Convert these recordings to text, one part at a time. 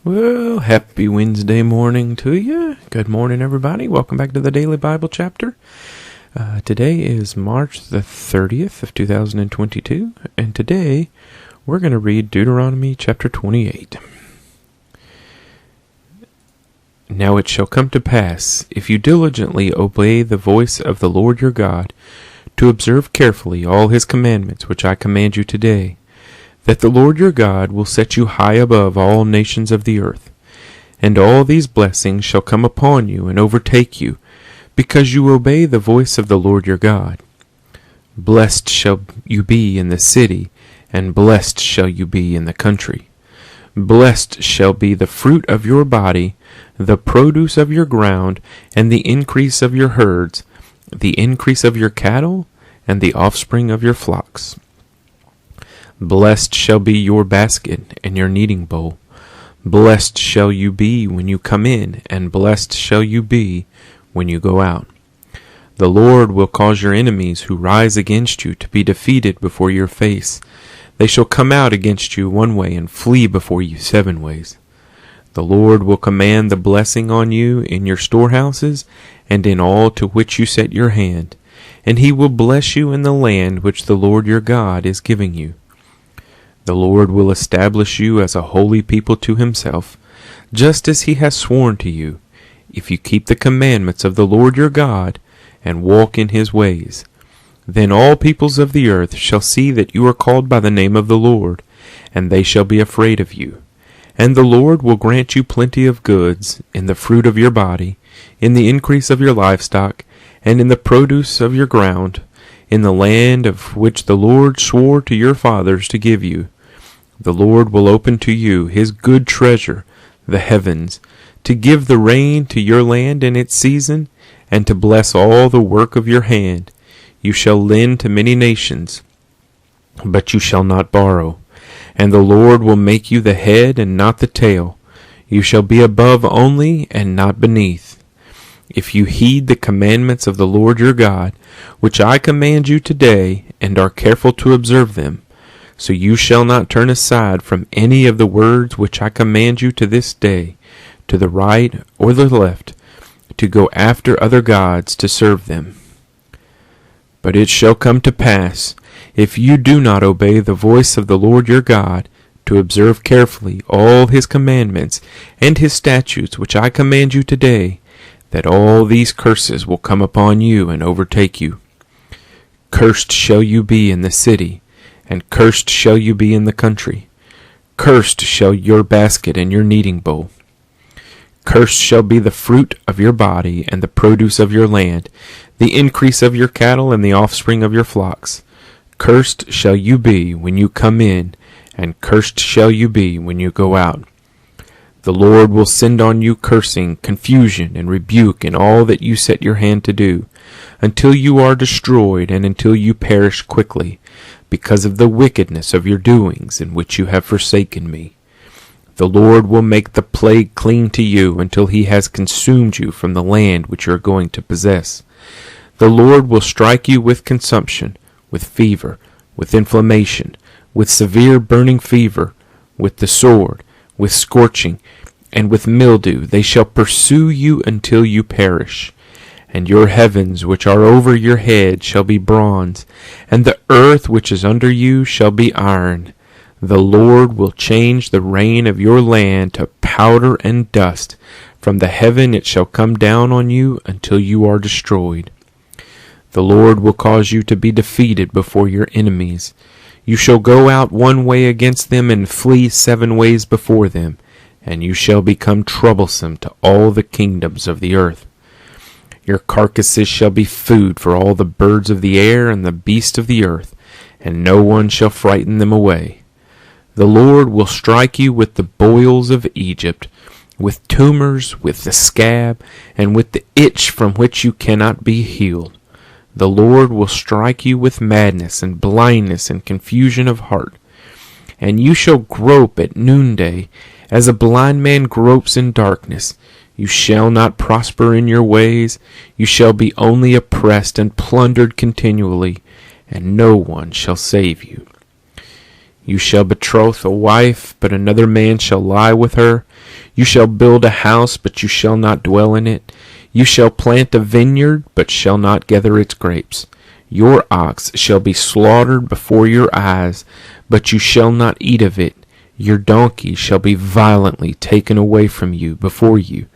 Well, happy Wednesday morning to you. Good morning, everybody. Welcome back to the Daily Bible Chapter. Today is March the 30th of 2022, and today we're going to read Deuteronomy chapter 28. Now it shall come to pass, if you diligently obey the voice of the Lord your God, to observe carefully all his commandments which I command you today, that the Lord your God will set you high above all nations of the earth. And all these blessings shall come upon you and overtake you, because you obey the voice of the Lord your God. Blessed shall you be in the city, and blessed shall you be in the country. Blessed shall be the fruit of your body, the produce of your ground, and the increase of your herds, the increase of your cattle, and the offspring of your flocks. Blessed shall be your basket and your kneading bowl. Blessed shall you be when you come in, and blessed shall you be when you go out. The Lord will cause your enemies who rise against you to be defeated before your face. They shall come out against you one way and flee before you 7 ways. The Lord will command the blessing on you in your storehouses and in all to which you set your hand, and he will bless you in the land which the Lord your God is giving you. The Lord will establish you as a holy people to himself, just as he has sworn to you, if you keep the commandments of the Lord your God and walk in his ways. Then all peoples of the earth shall see that you are called by the name of the Lord, and they shall be afraid of you. And the Lord will grant you plenty of goods, in the fruit of your body, in the increase of your livestock, and in the produce of your ground, in the land of which the Lord swore to your fathers to give you. The Lord will open to you his good treasure, the heavens, to give the rain to your land in its season, and to bless all the work of your hand. You shall lend to many nations, but you shall not borrow. And the Lord will make you the head and not the tail. You shall be above only and not beneath. If you heed the commandments of the Lord your God, which I command you today, and are careful to observe them, so you shall not turn aside from any of the words which I command you to this day, to the right or the left, to go after other gods to serve them. But it shall come to pass, if you do not obey the voice of the Lord your God, to observe carefully all his commandments and his statutes which I command you today, that all these curses will come upon you and overtake you. Cursed shall you be in the city, and cursed shall you be in the country. Cursed shall your basket and your kneading bowl. Cursed shall be the fruit of your body and the produce of your land, the increase of your cattle and the offspring of your flocks. Cursed shall you be when you come in, and cursed shall you be when you go out. The Lord will send on you cursing, confusion, and rebuke in all that you set your hand to do, until you are destroyed and until you perish quickly, because of the wickedness of your doings in which you have forsaken me. The Lord will make the plague cling to you until he has consumed you from the land which you are going to possess. The Lord will strike you with consumption, with fever, with inflammation, with severe burning fever, with the sword, with scorching, and with mildew. They shall pursue you until you perish. And your heavens which are over your head shall be bronze, and the earth which is under you shall be iron. The Lord will change the rain of your land to powder and dust. From the heaven it shall come down on you until you are destroyed. The Lord will cause you to be defeated before your enemies. You shall go out one way against them and flee 7 ways before them, and you shall become troublesome to all the kingdoms of the earth. Your carcasses shall be food for all the birds of the air and the beasts of the earth, and no one shall frighten them away. The Lord will strike you with the boils of Egypt, with tumors, with the scab, and with the itch from which you cannot be healed. The Lord will strike you with madness and blindness and confusion of heart. And you shall grope at noonday, as a blind man gropes in darkness. You shall not prosper in your ways. You shall be only oppressed and plundered continually, and no one shall save you. You shall betroth a wife, but another man shall lie with her. You shall build a house, but you shall not dwell in it. You shall plant a vineyard, but shall not gather its grapes. Your ox shall be slaughtered before your eyes, but you shall not eat of it. Your donkey shall be violently taken away from you before you,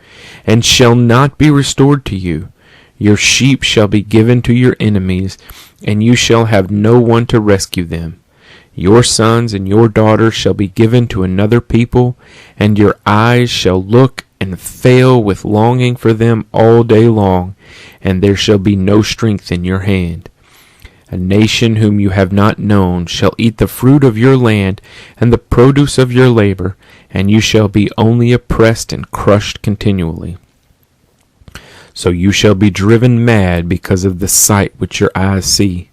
and shall not be restored to you. Your sheep shall be given to your enemies, and you shall have no one to rescue them. Your sons and your daughters shall be given to another people, and your eyes shall look and fail with longing for them all day long, and there shall be no strength in your hand. A nation whom you have not known shall eat the fruit of your land and the produce of your labor, and you shall be only oppressed and crushed continually. So you shall be driven mad because of the sight which your eyes see.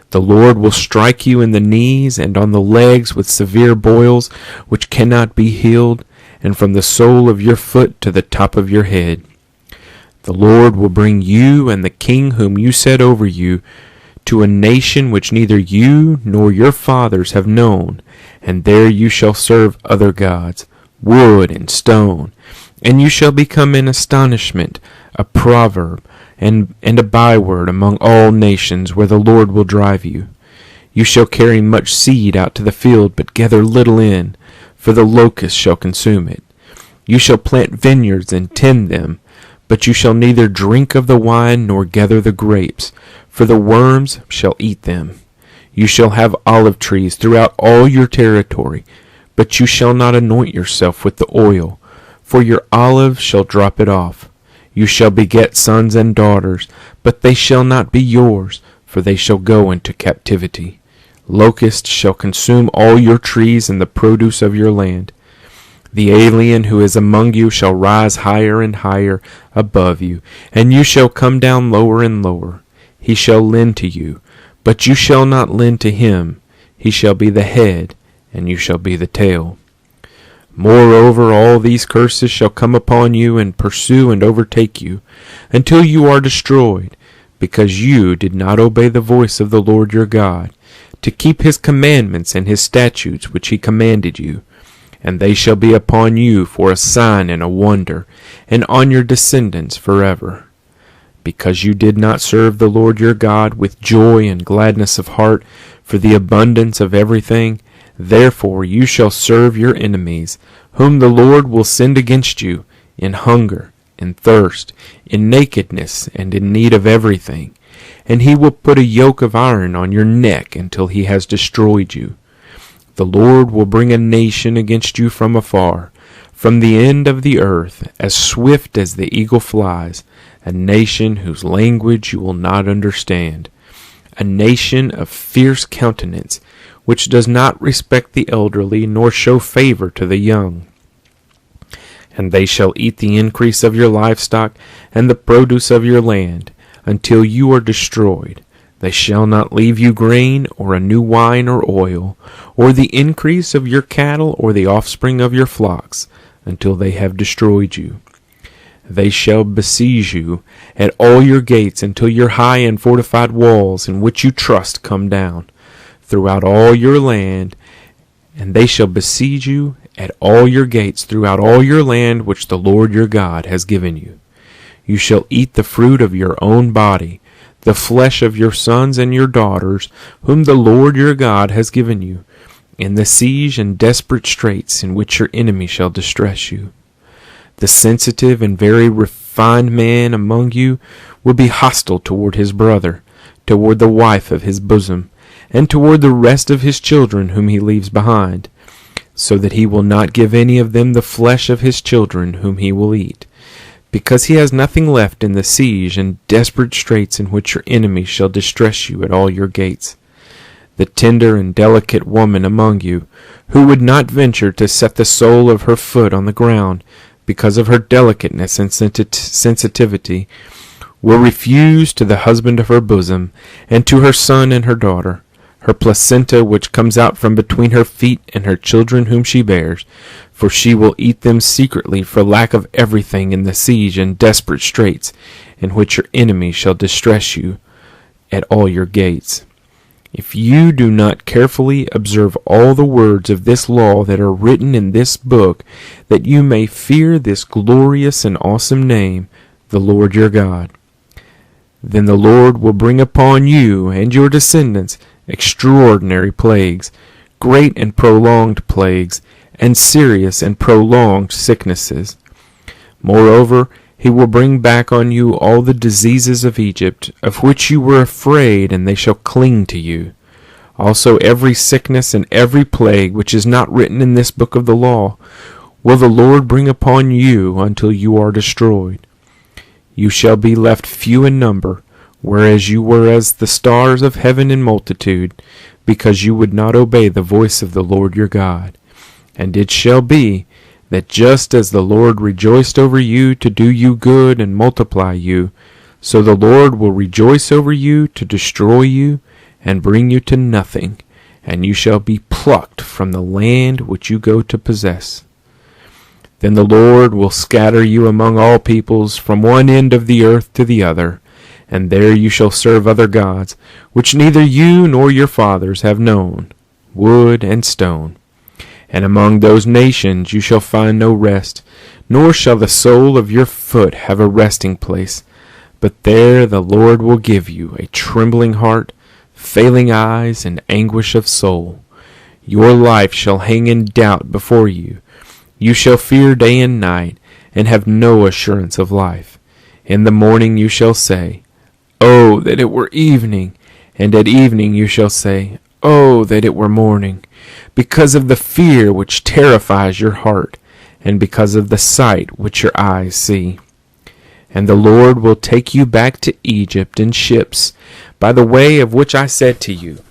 The Lord will strike you in the knees and on the legs with severe boils which cannot be healed, and from the sole of your foot to the top of your head. The Lord will bring you and the king whom you set over you to a nation which neither you nor your fathers have known, and there you shall serve other gods, wood and stone, and you shall become an astonishment, a proverb, and a byword among all nations where the Lord will drive you. You shall carry much seed out to the field, but gather little in, for the locust shall consume it. You shall plant vineyards and tend them, but you shall neither drink of the wine nor gather the grapes, for the worms shall eat them. You shall have olive trees throughout all your territory, but you shall not anoint yourself with the oil, for your olive shall drop it off. You shall beget sons and daughters, but they shall not be yours, for they shall go into captivity. Locusts shall consume all your trees and the produce of your land. The alien who is among you shall rise higher and higher above you, and you shall come down lower and lower. He shall lend to you, but you shall not lend to him. He shall be the head, and you shall be the tail. Moreover, all these curses shall come upon you and pursue and overtake you, until you are destroyed, because you did not obey the voice of the Lord your God, to keep his commandments and his statutes which he commanded you. And they shall be upon you for a sign and a wonder, and on your descendants forever. Because you did not serve the Lord your God with joy and gladness of heart for the abundance of everything, therefore you shall serve your enemies, whom the Lord will send against you, in hunger, in thirst, in nakedness, and in need of everything. And he will put a yoke of iron on your neck until he has destroyed you. The Lord will bring a nation against you from afar, from the end of the earth, as swift as the eagle flies, a nation whose language you will not understand, a nation of fierce countenance, which does not respect the elderly, nor show favor to the young. And they shall eat the increase of your livestock and the produce of your land, until you are destroyed. They shall not leave you grain, or a new wine or oil, or the increase of your cattle, or the offspring of your flocks, until they have destroyed you. They shall besiege you at all your gates, until your high and fortified walls, in which you trust, come down throughout all your land, and they shall besiege you at all your gates throughout all your land which the Lord your God has given you. You shall eat the fruit of your own body, the flesh of your sons and your daughters, whom the Lord your God has given you, in the siege and desperate straits in which your enemy shall distress you. The sensitive and very refined man among you will be hostile toward his brother, toward the wife of his bosom, and toward the rest of his children whom he leaves behind, so that he will not give any of them the flesh of his children whom he will eat, because he has nothing left in the siege and desperate straits in which your enemy shall distress you at all your gates. The tender and delicate woman among you, who would not venture to set the sole of her foot on the ground, because of her delicateness and sensitivity, will refuse to the husband of her bosom, and to her son and her daughter, her placenta which comes out from between her feet, and her children whom she bears, for she will eat them secretly for lack of everything in the siege and desperate straits, in which your enemy shall distress you at all your gates. If you do not carefully observe all the words of this law that are written in this book, that you may fear this glorious and awesome name, the Lord your God, then the Lord will bring upon you and your descendants extraordinary plagues, great and prolonged plagues, and serious and prolonged sicknesses. Moreover, he will bring back on you all the diseases of Egypt, of which you were afraid, and they shall cling to you. Also every sickness and every plague which is not written in this book of the law will the Lord bring upon you until you are destroyed. You shall be left few in number, whereas you were as the stars of heaven in multitude, because you would not obey the voice of the Lord your God. And it shall be, that just as the Lord rejoiced over you to do you good and multiply you, so the Lord will rejoice over you to destroy you and bring you to nothing, and you shall be plucked from the land which you go to possess. Then the Lord will scatter you among all peoples from one end of the earth to the other, and there you shall serve other gods, which neither you nor your fathers have known, wood and stone. And among those nations you shall find no rest, nor shall the sole of your foot have a resting place. But there the Lord will give you a trembling heart, failing eyes, and anguish of soul. Your life shall hang in doubt before you. You shall fear day and night, and have no assurance of life. In the morning you shall say, Oh, that it were evening! And at evening you shall say, Oh, that it were morning! Because of the fear which terrifies your heart, and because of the sight which your eyes see. And the Lord will take you back to Egypt in ships, by the way of which I said to you,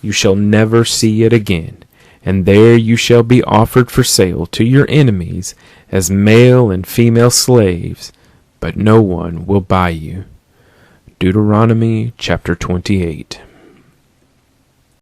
You shall never see it again, and there you shall be offered for sale to your enemies as male and female slaves, but no one will buy you. Deuteronomy chapter 28.